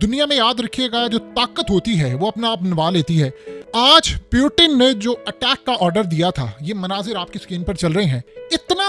दुनिया में याद रखिएगा, जो ताकत होती है वो अपना आप मनवा लेती है। आज पुतिन ने जो अटैक का ऑर्डर दिया था, ये मनाजिर आपकी स्क्रीन पर चल रहे हैं। इतना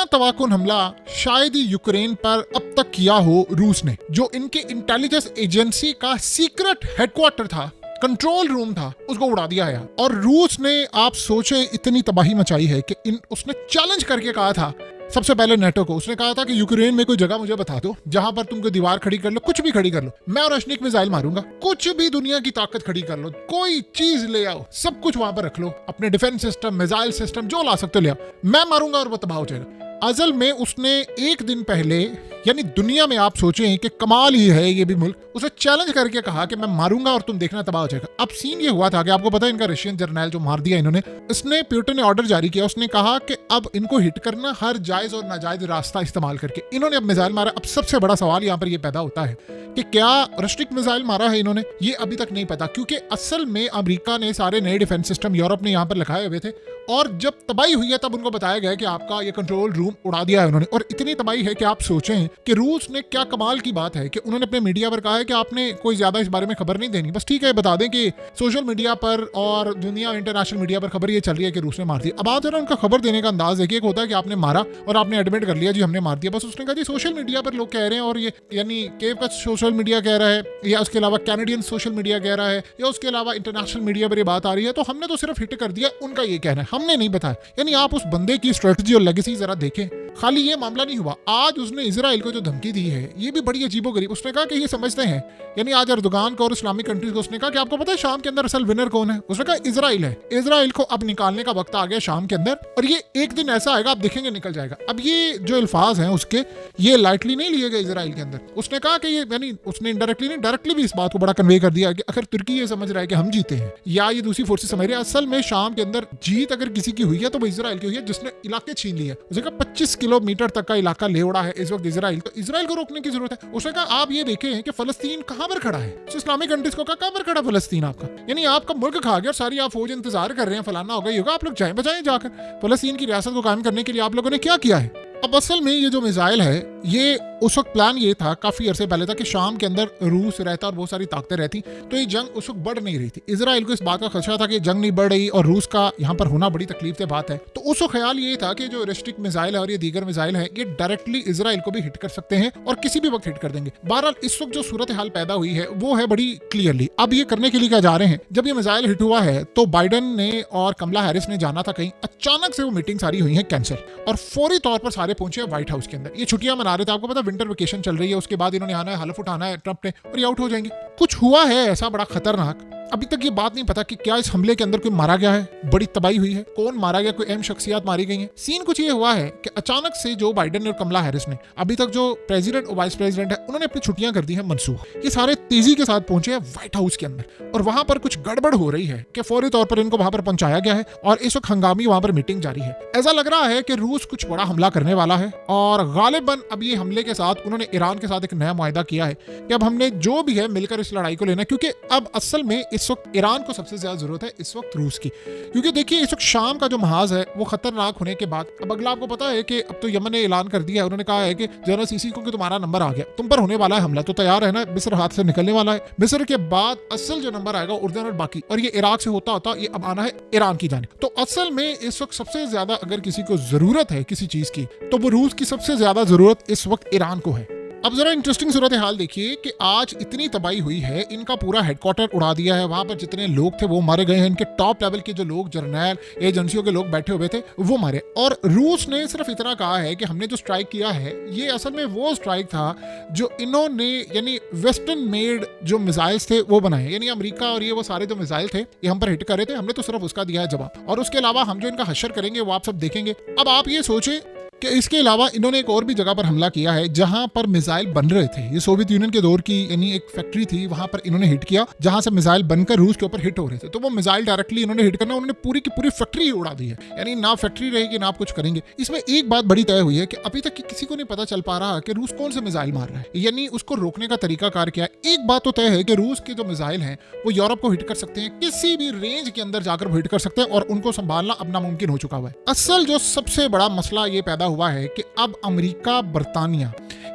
तबाहकुन हमला शायद ही यूक्रेन पर अब तक किया हो रूस ने। जो इनके इंटेलिजेंस एजेंसी का सीक्रेट हेडक्वार्टर था, कंट्रोल रूम था, उसको उड़ा दिया है। और रूस ने, आप सोचे, इतनी तबाही मचाई है कि उसने चैलेंज करके कहा था सबसे पहले नेटो को। उसने कहा था कि यूक्रेन में कोई जगह मुझे बता दो जहां पर तुम कोई दीवार खड़ी कर लो, कुछ भी खड़ी कर लो, मैं और अश्निक मिसाइल मारूंगा। कुछ भी दुनिया की ताकत खड़ी कर लो, कोई चीज ले आओ, सब कुछ वहां पर रख लो, अपने डिफेंस सिस्टम, मिसाइल सिस्टम, जो ला सकते हो ले आओ, मैं मारूंगा और वो तबाह हो जाएगा। असल में उसने एक दिन पहले, यानी दुनिया में आप सोचें कि कमाल ही है ये भी मुल्क, उसे चैलेंज करके कहा कि मैं मारूंगा और तुम देखना तबाह हो जाएगा। अब सीन ये हुआ था कि आपको पता है, इनका रशियन जर्नल जो मार दिया इन्होंने, इसने पुतिन ने ऑर्डर जारी किया। उसने कहा कि अब इनको हिट करना हर जायज और नाजायज रास्ता इस्तेमाल करके। इन्होंने अब मिसाइल मारा। अब सबसे बड़ा सवाल यहाँ पर यह पैदा होता है कि क्या रस्टिक मिसाइल मारा है इन्होंने, ये अभी तक नहीं पता, क्योंकि असल में अमेरिका ने सारे नए डिफेंस सिस्टम यूरोप ने यहाँ पर लगाए हुए थे, और जब तबाही हुई है तब उनको बताया गया कि आपका ये कंट्रोल रूम उड़ा दिया है उन्होंने। और इतनी तबाही है कि आप सोचें कि रूस ने, क्या कमाल की बात है कि उन्होंने अपने मीडिया पर कहा है कि आपने कोई ज्यादा इस बारे में खबर नहीं देनी, बस ठीक है बता दें कि सोशल मीडिया पर और दुनिया इंटरनेशनल मीडिया पर खबर ये चल रही है कि रूस ने मार दिया। अब आप जरा उनका खबर देने का अंदाज देखिए। एक होता है कि आपने मारा और आपने एडमिट कर लिया जी हमने मार दिया, बस उसने कहा जी सोशल मीडिया पर लोग कह रहे हैं, और ये यानी केव का सोशल मीडिया कह रहा है, या उसके अलावा कैनेडियन सोशल मीडिया कह रहा है, या उसके अलावा इंटरनेशनल मीडिया पर ये बात आ रही है, तो हमने तो सिर्फ हिट कर दिया, उनका ये कहना है, हमने नहीं बताया। यानी आप उस बंदे की स्ट्रेटजी और लेगेसी जरा देखें। खाली ये मामला नहीं हुआ, आज उसने इजराइल को जो धमकी दी है ये भी बड़ी अजीबोगरीब। उसने कहा कि ये समझते हैं, यानी आज अर्दोगान को और इस्लामिक कंट्रीज को उसने कहा कि आपको पता है शाम के अंदर असल विनर कौन है? उसने कहा इजराइल है। इजराइल को अब निकालने का वक्त आ गया शाम के अंदर, और ये एक दिन ऐसा आएगा आप देखेंगे निकल जाएगा। अब ये जो अल्फाज हैं उसके, ये लाइटली नहीं लिए गए इजराइल के अंदर। उसने कहा कि ये, यानी उसने इनडायरेक्टली नहीं डायरेक्टली भी इस बात को बड़ा कन्वे कर दिया कि अगर तुर्की ये समझ रहा है कि हम जीते हैं या ये दूसरी फोर्सेस समझ रहे हैं, असल में शाम के अंदर जीत अगर किसी की हुई है तो वो इजराइल की हुई है, जिसने इलाके छीन लिए। उसने कहा 25 किलोमीटर तक का इलाका ले उड़ा है इस वक्त इजराइल, तो इजराइल को रोकने की जरूरत है। उसने कहा आप ये देखें कि फलस्तीन कहां पर खड़ा है। इस्लामिक कंट्रीज को कहां पर खड़ा फलस्तीन आपका, यानी आपका मुल्क खा गया और सारी आप फौज इंतजार कर रहे हैं, फलाना होगा, ये होगा, आप लोग जाएं बजाएं जाकर। फलस्तीन की रियासत को कायम करने के लिए आप लोगों ने क्या किया है? अब असल में ये जो मिसाइल है, ये उस वक्त प्लान ये था काफी अरसे पहले था कि शाम के अंदर रूस रहता और बहुत सारी ताकतें रहती, तो ये जंग उस वक्त बढ़ नहीं रही थी। इजराइल को इस बात का खदशा था कि जंग नहीं बढ़ रही और रूस का यहाँ पर होना बड़ी तकलीफ से बात है। तो उस वक्त ख्याल ये था कि जो रिस्ट्रिक्ट मिसाइल है और ये दीगर मिसाइल है, ये डायरेक्टली इजराइल को भी हिट कर सकते हैं और किसी भी वक्त हिट कर देंगे। बहरहाल इस वक्त जो सूरत हाल पैदा हुई है वो है बड़ी क्लियरली। अब ये करने के लिए क्या जा रहे हैं, जब ये मिसाइल हिट हुआ है तो बाइडन ने और कमला हैरिस ने जाना था कहीं, अचानक से वो मीटिंग सारी हुई है कैंसिल, और फौरी तौर पर सारे पहुंचे व्हाइट हाउस के अंदर। ये छुट्टियां मना रहे थे, आपको पता विंटर वेकेशन चल रही है, उसके बाद इन्होंने आना है, हलफ उठाना है ट्रंप ने, और ये आउट हो जाएंगे। कुछ हुआ है ऐसा बड़ा खतरनाक, अभी तक ये बात नहीं पता कि क्या इस हमले के अंदर कोई मारा गया है, बड़ी तबाही हुई है, कौन मारा गया, कोई अहम शख्सियत मारी गई हैं। सीन कुछ ये हुआ है कि अचानक से जो बाइडन और कमला हैरिस ने, अभी तक जो प्रेसिडेंट और वाइस प्रेसिडेंट है, उन्होंने अपनी छुट्टियां कर दी हैं मनसूख। ये सारे तेजी के साथ पहुंचे हैं व्हाइट हाउस के अंदर, और वहां पर कुछ गड़बड़ हो रही है कि फौरी तौर पर इनको वहां पर पहुंचाया गया है, और इस वक्त हंगामी वहां पर मीटिंग जारी है। ऐसा लग रहा है कि रूस कुछ बड़ा हमला करने वाला है, और गालिबन अब ये हमले के साथ उन्होंने ईरान के साथ एक नया मुआहदा किया है कि अब हमने जो भी है मिलकर इस लड़ाई को लेना, क्योंकि अब असल में इस वक्त ईरान को सबसे ज्यादा जरूरत है इस वक्त रूस की। क्योंकि देखिए इस वक्त शाम का जो महाज है वो खतरनाक होने के बाद, अब अगला आपको पता है कि अब तो यमन ने ऐलान कर दिया है, उन्होंने कहा है कि जनरल सीसी को कि तुम्हारा नंबर आ गया, तुम पर होने वाला है हमला, तो तैयार है ना, मिस्र हाथ से निकलने वाला है। मिस्र के बाद असल जो नंबर आएगा उर्दन और बाकी, और ये इराक से होता होता ये अब आना है ईरान की जानिब। तो असल में इस वक्त सबसे ज्यादा अगर किसी को जरूरत है किसी चीज की, तो वो रूस की सबसे ज्यादा जरूरत इस वक्त ईरान को है। अब जरा इंटरेस्टिंग सूरत हाल देखिए कि आज इतनी तबाही हुई है, इनका पूरा हेडक्वार्टर उड़ा दिया है, वहां पर जितने लोग थे वो मारे गए हैं, इनके टॉप लेवल के जो लोग, जर्नल, एजेंसियों के लोग बैठे हुए थे वो मारे। और रूस ने सिर्फ इतना कहा है कि हमने जो स्ट्राइक किया है ये असल में वो स्ट्राइक था जो इन्होंने, यानी वेस्टर्न मेड जो मिसाइल्स थे वो बनाए, यानी अमेरिका और ये वो सारे जो मिसाइल थे ये हम पर हिट कर रहे थे, हमने तो सिर्फ उसका दिया है जवाब, और उसके अलावा हम जो इनका हशर करेंगे वो आप सब देखेंगे। अब आप ये सोचे कि इसके अलावा इन्होंने एक और भी जगह पर हमला किया है जहां पर मिसाइल बन रहे थे। ये सोवियत यूनियन के दौर की यानी एक फैक्ट्री थी, वहां पर इन्होंने हिट किया जहां से मिसाइल बनकर रूस के ऊपर हिट हो रहे थे। तो वो मिसाइल डायरेक्टली इन्होंने हिट करना, उन्होंने पूरी की पूरी फैक्ट्री ही उड़ा दी है, यानी ना फैक्ट्री रहेगी ना आप कुछ करेंगे। इसमें एक बात बड़ी तय हुई है कि अभी तक किसी को नहीं पता चल पा रहा कि रूस कौन से मिसाइल मार रहा है, यानी उसको रोकने का तरीका कार क्या है। एक बात तो तय है कि रूस के जो मिसाइल हैं वो यूरोप को हिट कर सकते हैं, किसी भी रेंज के अंदर जाकर हिट कर सकते हैं, और उनको संभालना अब नामुमकिन हो चुका हुआ है। असल जो सबसे बड़ा मसला ये पैदा हुआ है कि अब अमेरिका, बरतानिया,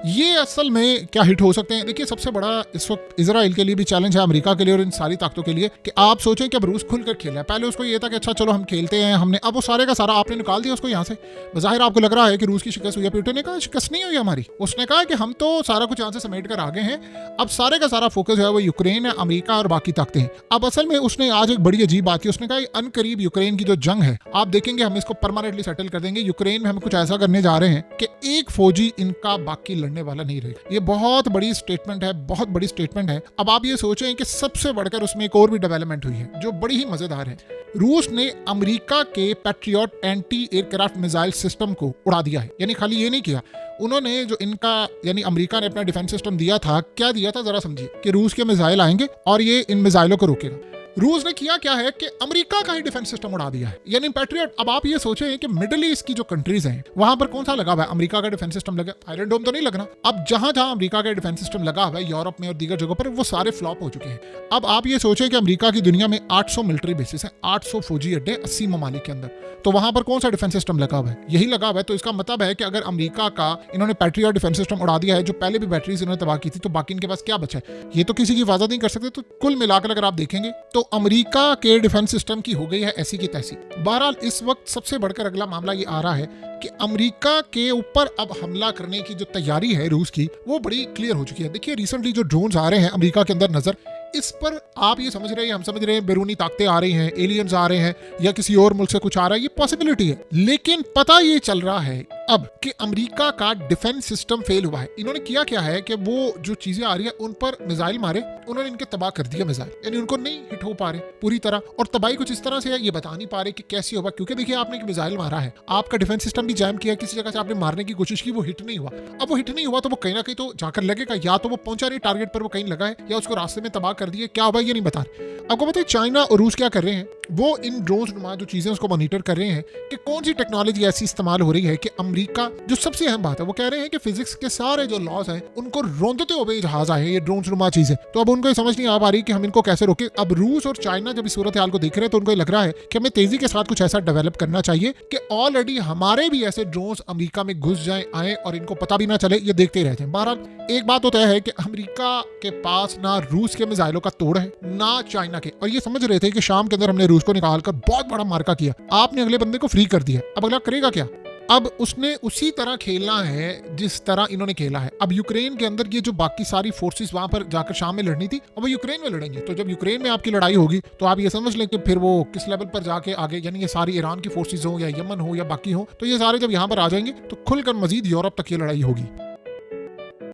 ये असल में क्या हिट हो सकते हैं? देखिए, सबसे बड़ा इस वक्त इजराइल के लिए भी चैलेंज है, अमेरिका के लिए और इन सारी ताकतों के लिए, कि आप सोचें कि अब रूस खुलकर खेला है। पहले उसको ये था कि अच्छा चलो हम खेलते हैं, हमने अब वो सारे का सारा आपने निकाल दिया उसको यहाँ से। जाहिर आपको लग रहा है कि रूस की शिकस्त हुई है। पुतिन ने कहा शिकस्त नहीं हुई हमारी, उसने कहा कि हम तो सारा कुछ यहाँ से समेट कर आगे हैं, अब सारे का सारा फोकस है वो यूक्रेन है, अमेरिका और बाकी ताकतें हैं। अब असल में उसने आज एक बड़ी अजीब बात की, उसने कहा अनकरीब यूक्रेन की जो जंग है आप देखेंगे हम इसको परमानेंटली सेटल कर देंगे, यूक्रेन में हम कुछ ऐसा करने जा रहे हैं कि एक फौजी इनका बाकी लड़ने वाला नहीं रहेगा। ये बहुत बड़ी स्टेटमेंट है, बहुत बड़ी स्टेटमेंट है। अब आप ये सोचें कि सबसे बढ़कर उसमें एक और भी डेवलपमेंट हुई है जो बड़ी ही मजेदार है। रूस ने अमेरिका के patriot anti aircraft missile system को उड़ा दिया है। यानी खाली ये नहीं किया, उन्होंने जो इनका यानी अमेरिका ने अपना डिफेंस सिस्टम दिया था, क्या दिया था जरा समझिए, कि रूस के मिसाइल आएंगे और ये इन मिसाइलों को रोकेगा। रूस ने किया क्या है कि अमेरिका का ही डिफेंस सिस्टम उड़ा दिया है, यानी पैट्रियट। अब आप ये सोचें कि मिडिल ईस्ट की जो कंट्रीज हैं वहां पर कौन सा लगा हुआ है? अमेरिका का डिफेंस सिस्टम लगा। आयरन डोम तो नहीं लगना। अब जहां जहां अमेरिका का डिफेंस सिस्टम लगा हुआ है यूरोप में और दीगर जगहों पर, वो सारे फ्लॉप हो चुके हैं। अब आप ये सोचें कि अमेरिका की दुनिया में 800 मिलिट्री बेसिस है, 800 फौजी अड्डे 80 ममालिक के अंदर, तो वहां पर कौन सा डिफेंस सिस्टम लगा हुआ है? यही लगा हुआ है। तो इसका मतलब है कि अगर अमेरिका का इन्होंने पैट्रियट डिफेंस सिस्टम उड़ा दिया है, जो पहले भी बैटरीज इन्होंने तबाह की थी, तो बाकी इनके पास क्या बचा है? ये तो किसी की हिफाजत नहीं कर सकते। तो कुल मिलाकर अगर आप देखेंगे तो अमेरिका के डिफेंस सिस्टम की हो गई है ऐसी की तैसी। बहरहाल इस वक्त सबसे बढ़कर अगला मामला ये आ रहा है कि अमेरिका के ऊपर अब हमला करने की जो तैयारी है रूस की, वो बड़ी क्लियर हो चुकी है। देखिए, रिसेंटली जो ड्रोन्स आ रहे हैं अमेरिका के अंदर नजर, इस पर आप ये समझ रहे हैं, हम समझ रहे हैं बैरूनी ताकतें आ रही हैं, एलियंस आ रहे हैं, या किसी और मुल्क से कुछ आ रहा है, ये पॉसिबिलिटी है। लेकिन पता ये चल रहा है अब कि अमेरिका का डिफेंस सिस्टम फेल हुआ है। इन्होंने किया क्या है कि वो जो चीजें आ रही है उन पर मिसाइल मारे, उन्होंने इनके तबाह कर दिया मिसाइल, यानी उनको नहीं हिट हो पा रहे पूरी तरह। और तबाही कुछ इस तरह से है, ये बता नहीं पा रहे कि कैसे होगा, क्योंकि देखिए आपने एक मिसाइल मारा है, आपका डिफेंस सिस्टम भी जैम किया, किसी जगह से आपने मारने की कोशिश की, वो हिट नहीं हुआ। अब वो हिट नहीं हुआ तो वो कहीं ना कहीं तो जाकर लगेगा, या तो वो पहुंचा नहीं टारगेट पर, वो कहीं लगा है, या उसको रास्ते में तबाह कर दिए, क्या होगा ये नहीं बता रहे। आपको पता है चाइना और रूस क्या कर रहे हैं? वो इन ड्रोन्स नुमा जो चीजें उसको मॉनिटर कर रहे हैं कि कौन सी टेक्नोलॉजी ऐसी इस्तेमाल हो रही है कि अमेरिका, जो सबसे अहम बात है, वो कह रहे हैं कि फिजिक्स के सारे जो लॉज हैं उनको रोंदते हुए जहाज आए हैं, ये ड्रोन्स नुमा चीजें। तो अब उनको समझ नहीं आ पा रही कि हम इनको कैसे रोके। अब रूस और चाइना जब इस सूरत हाल को देख रहे हैं तो उनको लग रहा है कि हमें तेजी के साथ कुछ ऐसा डेवलप करना चाहिए कि ऑलरेडी हमारे भी ऐसे ड्रोन्स अमेरिका में घुस जाए, आए और इनको पता भी ना चले, ये देखते ही रह जाए। बहरहाल एक बात तो तय है कि अमेरिका के पास ना रूस के मिसाइलों का तोड़ है ना चाइना के, और ये समझ रहे थे कि शाम के अंदर हमने रूस को निकालकर बहुत बड़ा मार्का किया, आपने अगले बंदे को फ्री कर दिया, अब अगला करेगा क्या? अब उसने उसी तरह खेलना है जिस तरह इन्होंने खेला है। अब यूक्रेन के अंदर ये जो बाकी सारी फोर्सेस वहां पर जाकर शाम में लड़नी थी, अब वो यूक्रेन में लड़ेंगे। तो जब यूक्रेन में आपकी लड़ाई होगी तो आप ये समझ लें कि फिर वो किस लेवल पर जाके आगे, यानी ये सारी ईरान की फोर्सेस हो या यमन हो या बाकी हो, तो ये सारे जब यहाँ पर आ जाएंगे तो खुलकर मजीद यूरोप तक ये लड़ाई होगी।